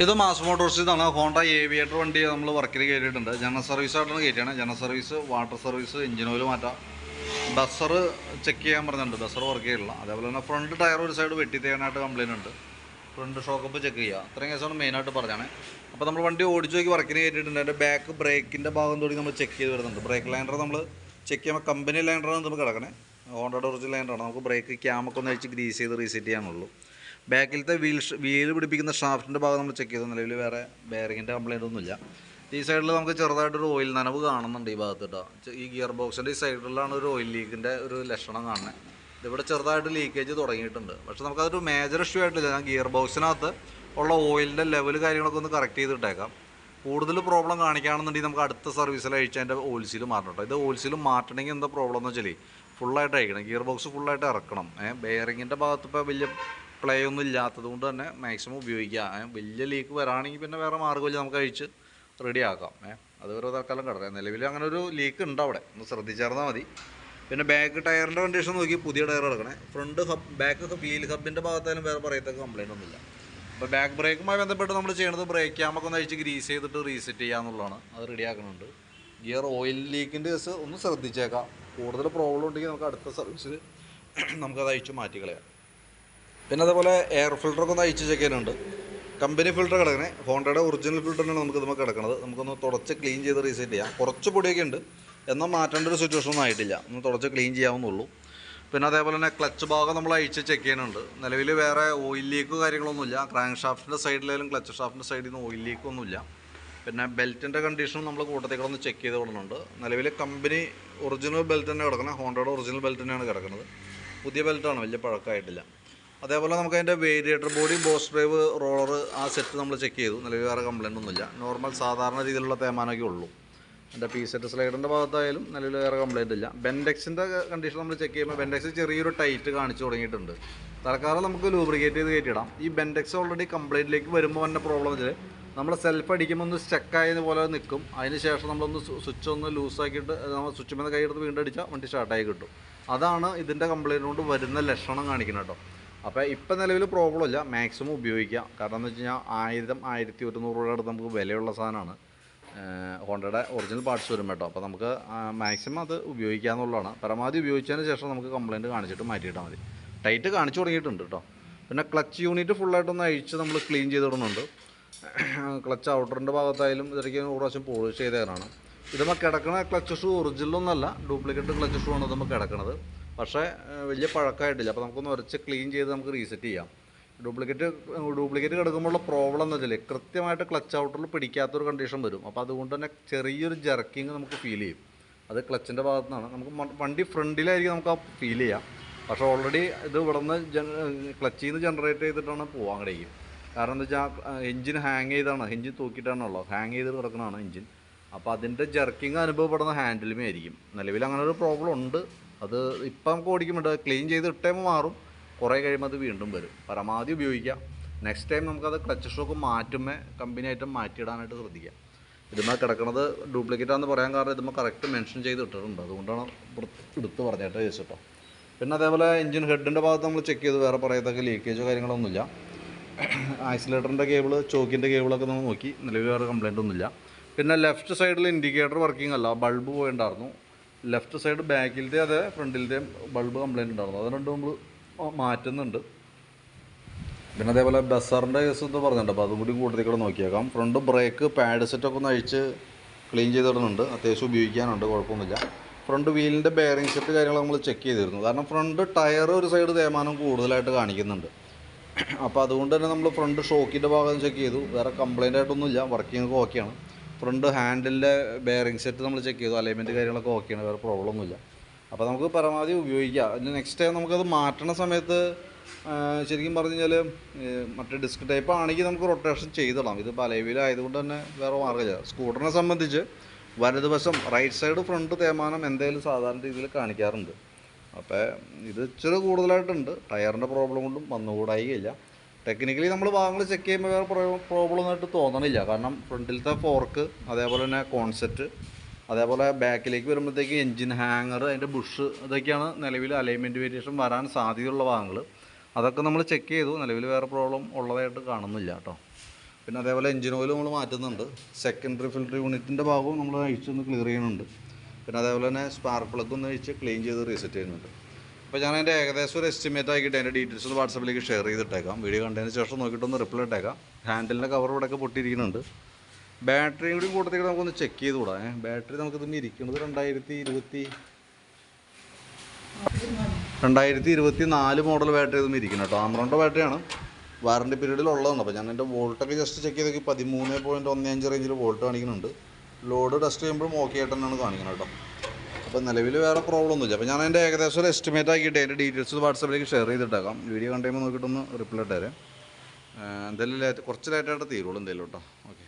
ഇത് മാസ് മോട്ടോഴ്സിൽ നിന്നാണ് Honda aviator വണ്ടി നമ്മൾ വർക്കിന് കയറ്റിയിട്ടുണ്ട്. ജനറൽ സർവീസ് ആയിട്ടാണ് കയറ്റിയാണ്. General service, water service, engine oil മാറ്റാം, ബസർ ചെക്ക് ചെയ്യാൻ പറഞ്ഞിട്ടുണ്ട്. ബസർ വർക്ക് ചെയ്യില്ല. അതേപോലെ തന്നെ ഫ്രണ്ട് ടയർ ഒരു സൈഡ് വെട്ടി തേനായിട്ട് കംപ്ലയിൻ്റ് ഉണ്ട്. ഫ്രണ്ട് ഷോക്കപ്പ് ചെക്ക് ചെയ്യുക. അത്രയും കേസാണ് മെയിനായിട്ട് പറഞ്ഞാണ്. അപ്പോൾ നമ്മൾ വണ്ടി ഓടിച്ച് നോക്കി വർക്കിന് കയറ്റിയിട്ടുണ്ട്. അതിൻ്റെ ബാക്ക് ബ്രേക്കിൻ്റെ ഭാഗം തുടങ്ങി നമ്മൾ ചെക്ക് ചെയ്ത് വരുന്നുണ്ട്. ബ്രേക്ക് ലൈനർ നമ്മൾ ചെക്ക് ചെയ്യുമ്പോൾ കമ്പനി ലൈനറാണ് നമുക്ക് കിടക്കണേ. ഹോണ്ടയുടെ ഒറിജിനൽ ലൈനറാണ്. നമുക്ക് ബ്രേക്ക് ക്യാമൊക്കെ ഒന്ന് അഴിച്ച് ഗ്രീസ് ചെയ്ത് റീസെറ്റ് ചെയ്യാനുള്ളൂ. ബാക്കിലത്തെ വീല് പിടിപ്പിക്കുന്ന ഷാഫ്റ്റിൻ്റെ ഭാഗം നമ്മൾ ചെക്ക് ചെയ്തു. നിലവിൽ വേറെ ബെയറിങ്ങിൻ്റെ കംപ്ലയിൻ്റ് ഒന്നുമില്ല. ഈ സൈഡിൽ നമുക്ക് ചെറുതായിട്ടൊരു ഓയിൽ നനവ് കാണുന്നുണ്ട് ഈ ഭാഗത്ത് കേട്ടോ. ഈ ഗിയർ ബോക്സിൻ്റെ ഈ സൈഡിലാണ് ഒരു ഓയിൽ ലീക്കിൻ്റെ ഒരു ലക്ഷണം കാണുന്നത്. ഇതിവിടെ ചെറുതായിട്ട് ലീക്കേജ് തുടങ്ങിയിട്ടുണ്ട്. പക്ഷേ നമുക്കതൊരു മേജർ ഇഷ്യൂ ആയിട്ടില്ല. ഞാൻ ഗിയർ ബോക്സിനകത്ത് ഉള്ള ഓയിലിൻ്റെ ലെവൽ കാര്യങ്ങളൊക്കെ ഒന്ന് കറക്റ്റ് ചെയ്തിട്ടേക്കാം. കൂടുതൽ പ്രോബ്ലം കാണിക്കുകയാണെന്നുണ്ടെങ്കിൽ നമുക്ക് അടുത്ത സർവീസിൽ അഴിച്ച് അതിൻ്റെ ഓയിൽ സീൽ മാറ്റണം കേട്ടോ. ഇത് ഓയിൽ സീൽ മാറ്റണമെങ്കിൽ എന്താ പ്രോബ്ലം എന്ന് വെച്ചാൽ ഫുള്ളായിട്ട് അഴിക്കണം. ഗിയർ ബോക്സ് ഫുള്ളായിട്ട് ഇറക്കണം. ബെയറിങ്ങിൻ്റെ ഭാഗത്ത് ഇപ്പോൾ വലിയ പ്ലേ ഒന്നും ഇല്ലാത്തത് കൊണ്ട് തന്നെ മാക്സിമം ഉപയോഗിക്കുക. വലിയ ലീക്ക് വരാണെങ്കിൽ പിന്നെ വേറെ മാർഗ്ഗമില്ല, നമുക്ക് അഴിച്ച് റെഡിയാക്കാം. അത് ഓരോ തൽക്കാലം കിടക്കാം. നിലവിൽ അങ്ങനെ ഒരു ലീക്ക് ഉണ്ട് അവിടെ, ഒന്ന് ശ്രദ്ധിച്ചാർന്നാൽ മതി. പിന്നെ ബാക്ക് ടയറിൻ്റെ കണ്ടീഷൻ നോക്കി പുതിയ ടയർ എടുക്കണേ. ഫ്രണ്ട് ബാക്ക് വീൽ ഹബിൻ്റെ ഭാഗത്തായാലും വേറെ പറയത്തക്ക കംപ്ലയിൻ്റ് ഒന്നുമില്ല. അപ്പോൾ ബാക്ക് ബ്രേക്കുമായി ബന്ധപ്പെട്ട് നമ്മൾ ചെയ്യണത് ബ്രേക്ക് ക്യാമൊക്കെ ഒന്ന് അഴിച്ച് ഗ്രീസ് ചെയ്തിട്ട് റീസെറ്റ് ചെയ്യുക എന്നുള്ളതാണ്. അത് റെഡിയാക്കുന്നുണ്ട്. ഗിയർ ഓയിൽ ലീക്കിൻ്റെ കേസ് ഒന്ന് ശ്രദ്ധിച്ചേക്കാം. കൂടുതൽ പ്രോബ്ലം ഉണ്ടെങ്കിൽ നമുക്ക് അടുത്ത സർവീസിൽ നമുക്കത് അഴിച്ച് മാറ്റിക്കളയാം. പിന്നെ അതേപോലെ എയർ ഫിൽറ്ററൊക്കെ ഒന്ന് അഴിച്ച് ചെക്ക് ചെയ്യാനുണ്ട്. കമ്പനി ഫിൽറ്റർ കിടക്കണേ. ഹോണ്ടയുടെ ഒറിജിനൽ ഫിൽറ്ററിനാണ് നമുക്ക് ഇതുമ്പോൾ കിടക്കുന്നത്. നമുക്കൊന്ന് തുടച്ച് ക്ലീൻ ചെയ്ത് റീസെറ്റ് ചെയ്യാം. കുറച്ച് പൊടിയൊക്കെ ഉണ്ട്, എന്നാൽ മാറ്റേണ്ട ഒരു സിറ്റുവേഷൻ ഒന്നും ആയിട്ടില്ല. ഒന്ന് തുടച്ച് ക്ലീൻ ചെയ്യാവുന്നുള്ളൂ. പിന്നെ അതേപോലെ തന്നെ ക്ലച്ച് ഭാഗം നമ്മൾ അഴിച്ച് ചെക്ക് ചെയ്യാനുണ്ട്. നിലവിൽ വേറെ ഓയിൽ ലീക്ക് കാര്യങ്ങളൊന്നുമില്ല. ക്രാങ്ക് ഷാഫ്റ്റിൻ്റെ സൈഡിലായാലും ക്ലച്ച് ഷാഫ്റ്റിൻ്റെ സൈഡിൽ നിന്ന് ഓയിൽ ലീക്കൊന്നുമില്ല. പിന്നെ ബെൽറ്റിൻ്റെ കണ്ടീഷനും നമ്മൾ കൂട്ടത്തേക്കൊന്ന് ചെക്ക് ചെയ്ത് കൊടുക്കുന്നുണ്ട്. നിലവിൽ കമ്പനി ഒറിജിനൽ ബെൽറ്റ് തന്നെ കിടക്കണം. ഹോണ്ടയുടെ ഒറിജിനൽ ബെൽറ്റ് തന്നെയാണ് കിടക്കുന്നത്. പുതിയ ബെൽറ്റാണ്, വലിയ പഴക്കമായിട്ടില്ല. അതേപോലെ നമുക്ക് അതിൻ്റെ variator body, boss drive, roller ആ സെറ്റ് നമ്മൾ ചെക്ക് ചെയ്തു. നിലവിൽ വേറെ കംപ്ലയിൻ്റ് ഒന്നുമില്ല. നോർമൽ സാധാരണ രീതിയിലുള്ള തേമാനമൊക്കെ ഉള്ളൂ. എൻ്റെ പി സെറ്റ് സ്ലൈഡറിൻ്റെ ഭാഗത്തായാലും നിലവിൽ വേറെ കംപ്ലയിൻ്റ് ഇല്ല. ബെൻഡെക്സിൻ്റെ കണ്ടീഷൻ നമ്മൾ ചെക്ക് ചെയ്യുമ്പോൾ ബെൻഡെക്സ് ചെറിയൊരു ടൈറ്റ് കാണിച്ച് തുടങ്ങിയിട്ടുണ്ട്. തൽക്കാലം നമുക്ക് ലൂബ്രിക്കേറ്റ് ചെയ്ത് കയറ്റിയിടാം. ഈ ബെൻഡെക്സ് ഓൾറെഡി കംപ്ലയിൻറ്റിലേക്ക് വരുമ്പോൾ തന്നെ പ്രോബ്ലം വെച്ചാൽ നമ്മൾ സെൽഫ് അടിക്കുമ്പോൾ ഒന്ന് സ്റ്റക്കായതുപോലെ പോലെ നിൽക്കും. അതിന് ശേഷം നമ്മളൊന്ന് സ്വിച്ച് ഒന്ന് ലൂസാക്കിയിട്ട് നമ്മൾ സ്വിച്ച് మీద കൈ എടുത്ത് വീണ്ടും അടിച്ചാൽ വണ്ടി സ്റ്റാർട്ടായി കിട്ടും. അതാണ് ഇതിൻ്റെ കംപ്ലയിൻ്റ് കൊണ്ട് വരുന്ന ലക്ഷണം കാണിക്കുന്നത് കേട്ടോ. അപ്പോൾ ഇപ്പം നിലവിൽ പ്രോബ്ലം ഇല്ല. മാക്സിമം ഉപയോഗിക്കാം. കാരണം എന്ന് വെച്ച് കഴിഞ്ഞാൽ 1000-1100 രൂപയുടെ അടുത്ത് നമുക്ക് വിലയുള്ള സാധനമാണ്. ഹോണ്ടയുടെ ഒറിജിനൽ പാർട്സ് വരും കേട്ടോ. അപ്പോൾ നമുക്ക് മാക്സിമം അത് ഉപയോഗിക്കാമെന്നുള്ളതാണ്. പരമാവധി ഉപയോഗിച്ചതിന് ശേഷം നമുക്ക് കംപ്ലയിൻറ്റ് കാണിച്ചിട്ട് മാറ്റിയിട്ടാൽ മതി. ടൈറ്റ് കാണിച്ചു തുടങ്ങിയിട്ടുണ്ട് കേട്ടോ. പിന്നെ ക്ലച്ച് യൂണിറ്റ് ഫുള്ളായിട്ടൊന്ന് അഴിച്ച് നമ്മൾ ക്ലീൻ ചെയ്തിടുന്നുണ്ട്. ക്ലച്ച് ഔട്ടറിൻ്റെ ഭാഗത്തായാലും ഇതൊക്കെ 100 പ്രാവശ്യം പോളിഷ് ചെയ്തതാണ്. ഇതുമ്പോൾ കിടക്കണ ക്ലച്ച് ഷൂ ഒറിജിനലൊന്നല്ല, ഡ്യൂപ്ലിക്കേറ്റ് ക്ലച്ച് ഷൂ ആണ് ഇതുമ്പോൾ കിടക്കുന്നത്. പക്ഷേ വലിയ പഴക്കമായിട്ടില്ല. അപ്പോൾ നമുക്കൊന്ന് ഉരച്ച് ക്ലീൻ ചെയ്ത് നമുക്ക് റീസെറ്റ് ചെയ്യാം. ഡ്യൂപ്ലിക്കേറ്റ് കിടക്കുമ്പോഴുള്ള പ്രോബ്ലം എന്ന് വെച്ചാൽ കൃത്യമായിട്ട് ക്ലച്ച് ഔട്ടറിൽ പിടിക്കാത്തൊരു കണ്ടീഷൻ വരും. അപ്പോൾ അതുകൊണ്ട് തന്നെ ചെറിയൊരു ജർക്കിങ് നമുക്ക് ഫീൽ ചെയ്യും. അത് ക്ലച്ചിൻ്റെ ഭാഗത്തു നിന്നാണ്. നമുക്ക് വണ്ടി ഫ്രണ്ടിലായിരിക്കും നമുക്ക് ആ ഫീൽ ചെയ്യാം. പക്ഷേ ഓൾറെഡി ഇത് ഇവിടെ നിന്ന് ക്ലച്ചിൽ നിന്ന് ജനറേറ്റ് ചെയ്തിട്ടാണ് പോകാൻ കഴിയും. കാരണം എന്താ വെച്ചാൽ എഞ്ചിൻ ഹാങ് ചെയ്താണ്, എഞ്ചിൻ തൂക്കിയിട്ടാണല്ലോ ഹാങ് ചെയ്ത് കിടക്കുന്നതാണ് എഞ്ചിൻ. അപ്പോൾ അതിൻ്റെ ജർക്കിങ് അനുഭവപ്പെടുന്ന ഹാൻഡിലുമേ ആയിരിക്കും. നിലവിൽ അങ്ങനെ ഒരു പ്രോബ്ലം ഉണ്ട്. അത് ഇപ്പം നമുക്ക് ഓടിക്കുമ്പോൾ ക്ലീൻ ചെയ്ത് ഇട്ടേമ്പോൾ മാറും. കുറേ കഴിയുമ്പോൾ അത് വീണ്ടും വരും. പരമാവധി ഉപയോഗിക്കാം. നെക്സ്റ്റ് ടൈം നമുക്കത് ക്ലച്ച് ഷോക്ക് മാറ്റുമ്പോൾ കമ്പനി ഐറ്റം മാറ്റിയിടാനായിട്ട് ശ്രദ്ധിക്കാം. ഇതുമ്മ കിടക്കുന്നത് ഡ്യൂപ്ലിക്കേറ്റാണെന്ന് പറയാൻ കാരണം ഇതുമ്മ കറക്റ്റ് മെൻഷൻ ചെയ്ത് ഇട്ടിട്ടുണ്ട്. അതുകൊണ്ടാണ് എടുത്ത് പറഞ്ഞിട്ട് ചോദിച്ചിട്ടോ. പിന്നെ അതേപോലെ എഞ്ചിൻ ഹെഡിൻ്റെ ഭാഗത്ത് നമ്മൾ ചെക്ക് ചെയ്ത് വേറെ പറയത്തക്ക ലീക്കേജോ കാര്യങ്ങളൊന്നുമില്ല. ആക്സിലേറ്ററിൻ്റെ കേബിൾ, ചോക്കിൻ്റെ കേബിളൊക്കെ നമ്മൾ നോക്കി. നിലവിൽ വേറെ കംപ്ലയിൻ്റ് ഒന്നുമില്ല. പിന്നെ ലെഫ്റ്റ് സൈഡിൽ ഇൻഡിക്കേറ്റർ വർക്കിംഗ് അല്ല, ബൾബ് പോയിട്ടുണ്ടായിരുന്നു. ലെഫ്റ്റ് സൈഡ് ബാക്കിലത്തെ അതെ ഫ്രണ്ടിലത്തെയും ബൾബ് കംപ്ലയിൻ്റ് ഉണ്ടായിരുന്നു. അത് രണ്ടും നമ്മൾ മാറ്റുന്നുണ്ട്. പിന്നെ അതേപോലെ ബസാറിൻ്റെ കേസ് എന്ന് പറഞ്ഞിട്ടുണ്ട്. അപ്പോൾ അതും കൂടി കൂടുതൽ നോക്കിയേക്കാം. ഫ്രണ്ട് ബ്രേക്ക് പാഡ് സെറ്റൊക്കെ ഒന്ന് അഴിച്ച് ക്ലീൻ ചെയ്തിടുന്നുണ്ട്. അത്യാവശ്യം ഉപയോഗിക്കാനുണ്ട്, കുഴപ്പമൊന്നുമില്ല. ഫ്രണ്ട് വീലിൻ്റെ ബെയറിംഗ് സെറ്റ് കാര്യങ്ങൾ നമ്മൾ ചെക്ക് ചെയ്തിരുന്നു. കാരണം ഫ്രണ്ട് ടയർ ഒരു സൈഡ് തേയ്മാനം കൂടുതലായിട്ട് കാണിക്കുന്നുണ്ട്. അപ്പോൾ അതുകൊണ്ട് തന്നെ നമ്മൾ ഫ്രണ്ട് ഷോക്കിൻ്റെ ഭാഗം ചെക്ക് ചെയ്തു. വേറെ കംപ്ലയിൻ്റ് ആയിട്ടൊന്നുമില്ല, വർക്കിംഗ് ഓക്കെയാണ്. ഫ്രണ്ട് ഹാൻഡിലിൻ്റെ ബെയറിംഗ് സെറ്റ് നമ്മൾ ചെക്ക് ചെയ്തു. അലൈൻമെൻറ്റ് കാര്യങ്ങളൊക്കെ ഓക്കെയാണ്, വേറെ പ്രോബ്ലം ഒന്നുമില്ല. അപ്പോൾ നമുക്ക് പരമാവധി ഉപയോഗിക്കാം. അതിന് നെക്സ്റ്റ് ടൈം നമുക്കത് മാറ്റണ സമയത്ത് ശരിക്കും പറഞ്ഞു കഴിഞ്ഞാൽ മറ്റേ ഡിസ്ക് ടൈപ്പ് ആണെങ്കിൽ നമുക്ക് റൊട്ടേഷൻ ചെയ്തിടാം. ഇത് പലവിലായതുകൊണ്ട് തന്നെ വേറെ മാർഗ്ഗമില്ല. സ്കൂട്ടറിനെ സംബന്ധിച്ച് വലതുവശം റൈറ്റ് സൈഡ് ഫ്രണ്ട് തേയ്മാനം എന്തായാലും സാധാരണ രീതിയിൽ കാണിക്കാറുണ്ട്. അപ്പോൾ ഇത് ഇച്ചിരി കൂടുതലായിട്ടുണ്ട്. ടയറിൻ്റെ പ്രോബ്ലം കൊണ്ടും വന്നുകൂടായില്ല. ടെക്നിക്കലി നമ്മൾ ഭാഗങ്ങൾ ചെക്ക് ചെയ്യുമ്പോൾ വേറെ പ്രോബ്ലം ഒന്നായിട്ട് തോന്നണില്ല. കാരണം ഫ്രണ്ടിലത്തെ ഫോർക്ക്, അതേപോലെ തന്നെ കോൺസെപ്റ്റ്, അതേപോലെ ബാക്കിലേക്ക് വരുമ്പോഴത്തേക്ക് എൻജിൻ ഹാങ്ങർ, അതിൻ്റെ ബുഷ്, ഇതൊക്കെയാണ് നിലവിൽ അലൈൻമെൻറ്റ് വേരിയേഷൻ വരാൻ സാധ്യതയുള്ള ഭാഗങ്ങൾ. അതൊക്കെ നമ്മൾ ചെക്ക് ചെയ്തു. നിലവിൽ വേറെ പ്രോബ്ലം ഉള്ളതായിട്ട് കാണുന്നില്ല കേട്ടോ. പിന്നെ അതേപോലെ എഞ്ചിൻ ഓയിൽ നമ്മൾ മാറ്റുന്നുണ്ട്. സെക്കൻഡറി ഫിൽറ്റർ യൂണിറ്റിൻ്റെ ഭാഗവും നമ്മൾ അഴിച്ചൊന്ന് ക്ലിയർ ചെയ്യുന്നുണ്ട്. പിന്നെ അതേപോലെ തന്നെ സ്പാർക്ക് പ്ലഗ് ഒന്ന് അഴിച്ച് ക്ലീൻ ചെയ്ത് റീസെറ്റ് ചെയ്യുന്നുണ്ട്. അപ്പോൾ ഞാൻ അതിൻ്റെ ഏകദേശം ഒരു എസ്റ്റിമേറ്റ് ആക്കിയിട്ട് അതിൻ്റെ ഡീറ്റെയിൽസ് ഒന്ന് വാട്സപ്പിലേക്ക് ഷെയർ ചെയ്തിട്ടേക്കാം. വീഡിയോ കണ്ടതിന് ശേഷം നോക്കിയിട്ടൊന്ന് റിപ്ലൈ ഇട്ടേക്കാം. ഹാൻഡിലിൻ്റെ കവർ ഇവിടെയൊക്കെ പൊട്ടിയിരിക്കുന്നുണ്ട്. ബാറ്ററിയും കൂടി കൂട്ടത്തിൽ നമുക്കൊന്ന് ചെക്ക് ചെയ്ത് കൂടാ. ബാറ്ററി നമുക്കിതിന് ഇരിക്കുന്നത് 2024 മോഡൽ ബാറ്ററി ഇതൊന്നും ഇരിക്കണം കേട്ടോ. ആമറോണിൻ്റെ ബാറ്ററിയാണ്, വാറണ്ടി പീരീഡിൽ ഉള്ളതാണ്. അപ്പോൾ ഞാൻ എൻ്റെ വോൾട്ടൊക്കെ ജസ്റ്റ് ചെക്ക് ചെയ്തൊക്കെ 13.15 റേഞ്ചിൽ വോൾട്ട് കാണിക്കുന്നുണ്ട്. ലോഡ് ടെസ്റ്റ് ചെയ്യുമ്പോഴും ഓക്കെ ആയിട്ട് തന്നെയാണ് കാണിക്കുന്നത് കേട്ടോ. അപ്പോൾ നിലവിൽ വേറെ പ്രോബ്ലം ഒന്നുമില്ല. അപ്പോൾ ഞാൻ അതിൻ്റെ ഏകദേശം ഒരു എസ്റ്റിമേറ്റ് ആക്കിയിട്ട് അതിൻ്റെ ഡീറ്റെയിൽസ് വാട്സപ്പിലേക്ക് ഷെയർ ചെയ്തിട്ടേക്കാം. വീഡിയോ കണ്ടുമ്പോൾ നോക്കിയിട്ടൊന്ന് റിപ്ലൈ ഇട്ടേരെ. എന്തായാലും കുറച്ച് ലേറ്റായിട്ട് തീരുള്ളൂ എന്തായാലും കേട്ടോ. ഓക്കെ.